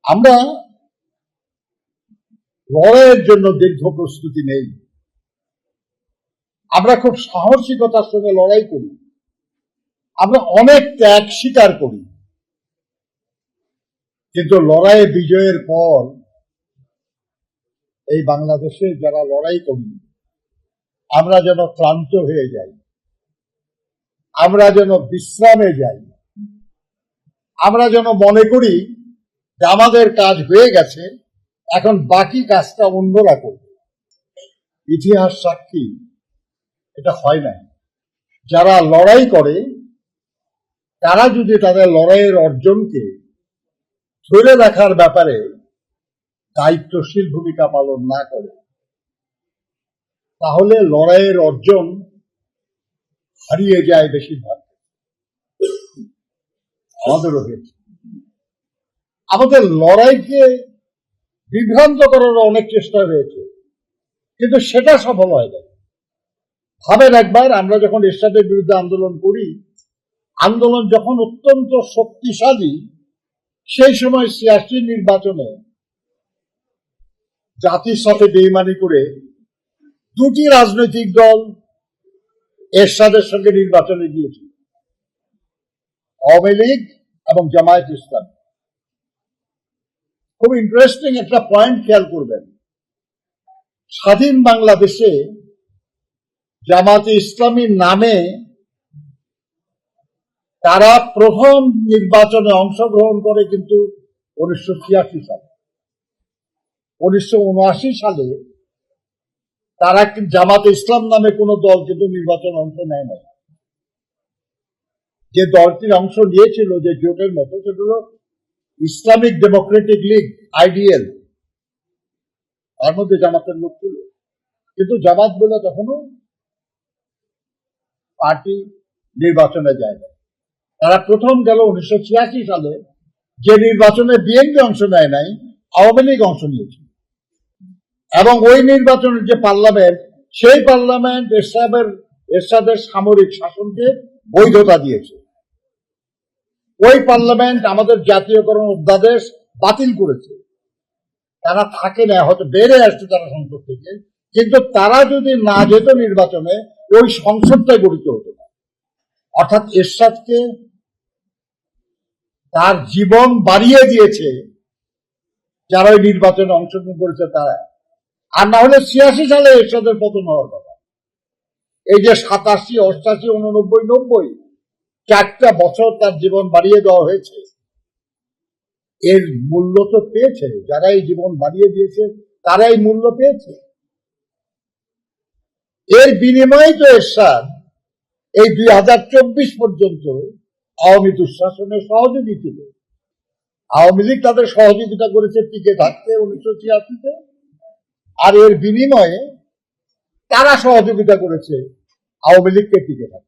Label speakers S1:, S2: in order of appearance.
S1: আমরা লড়াইয়ের জন্য দীর্ঘ প্রস্তুতি নেই। আমরা খুব সাহসিকতার সঙ্গে লড়াই করি। আমরা অনেক ত্যাগ স্বীকার করি, কিন্তু লড়াইয়ে বিজয়ের পর এই বাংলাদেশে যারা লড়াই করি আমরা যেন ক্লান্ত হয়ে যাই, আমরা যেন বিশ্রামে যাই, আমরা যেন মনে করি যে আমাদের কাজ হয়ে গেছে, এখন বাকি কাজটা অন্যরা করবে। ইতিহাস সাক্ষী এটা হয় না। যারা লড়াই করে তারা যদি তাদের লড়াইয়ের অর্জনকে ধরে রাখার ব্যাপারে দায়িত্বশীল ভূমিকা পালন না করে, তাহলে লড়াইয়ের অর্জন হারিয়ে যায় বেশিরভাগ। আমাদেরও হয়েছে। আমাদের লড়াইকে বিভ্রান্ত করার অনেক চেষ্টা হয়েছে, কিন্তু সেটা সফল হয় না। ভাবেন একবার, আমরা যখন এরশাদের বিরুদ্ধে আন্দোলন করি, আন্দোলন যখন অত্যন্ত শক্তিশালী, সেই সময় ৮৬ নির্বাচনে জাতির সাথে বেইমানি করে দুটি রাজনৈতিক দল এরশাদের সঙ্গে নির্বাচনে গিয়েছিল, আওয়ামী লীগ এবং জামায়াত ইসলাম। খুব ইন্টারেস্টিং একটা পয়েন্ট খেয়াল করবেন, স্বাধীন বাংলাদেশে জামাতে ইসলামীর নামে তারা প্রথম নির্বাচনে অংশগ্রহণ করে কিন্তু ১৯৮৬ সালে। ১৯৭৯ সালে তারা জামাতে ইসলাম নামে কোন দল কিন্তু নির্বাচনে অংশ নেয় নাই। যে দলটির অংশ নিয়েছিল, যে জোটের মতো, সেটা হল ইসলামিক ডেমোক্রেটিক লীগ, আইডিএল। তার মধ্যে জামাতের লোক ছিল, কিন্তু জামাত বলে তখনো পার্টি নির্বাচনে যায় না। তারা প্রথম গেল ১৯৮৬ সালে, যে নির্বাচনে বিএনপি অংশ নেয় নাই, আওয়ামী লীগ অংশ নিয়েছিল। এবং ওই নির্বাচনের যে পার্লামেন্ট, সেই পার্লামেন্ট এরশাদের সামরিক শাসনকে বৈধতা দিয়েছে। ওই পার্লামেন্ট আমাদের জাতীয়করণ অধ্যাদেশ বাতিল করেছে। তারা থাকে না, হয়তো বেড়ে আসছে তারা সংসদ থেকে, কিন্তু তারা যদি না যেত নির্বাচনে, ওই সংসদটাই গঠিত হতো না। অর্থাৎ এরশাদকে তার জীবন বাড়িয়ে দিয়েছে যারা ওই নির্বাচনে অংশগ্রহণ করেছে তারা। আর না হলে ৮৬ সালে এরশাদের পতন হওয়ার কথা। এই যে ৮৭, ৮৮, ৮৯, ৯০, 4টা বছর তার জীবন বাড়িয়ে দেওয়া হয়েছে, এর মূল্য তো পেয়েছে। যারা এই জীবন বাড়িয়ে দিয়েছে তারা এই মূল্য পেয়েছে। এর বিনিময়ে তো এরশাদ এই ২০২৪ পর্যন্ত আওয়ামী দুঃশাসনের সহযোগী ছিল। আওয়ামী লীগ তাদের সহযোগিতা করেছে টিকে থাকতে ১৯৮৬-তে, আর এর বিনিময়ে তারা সহযোগিতা করেছে আওয়ামী লীগকে টিকে থাকতে।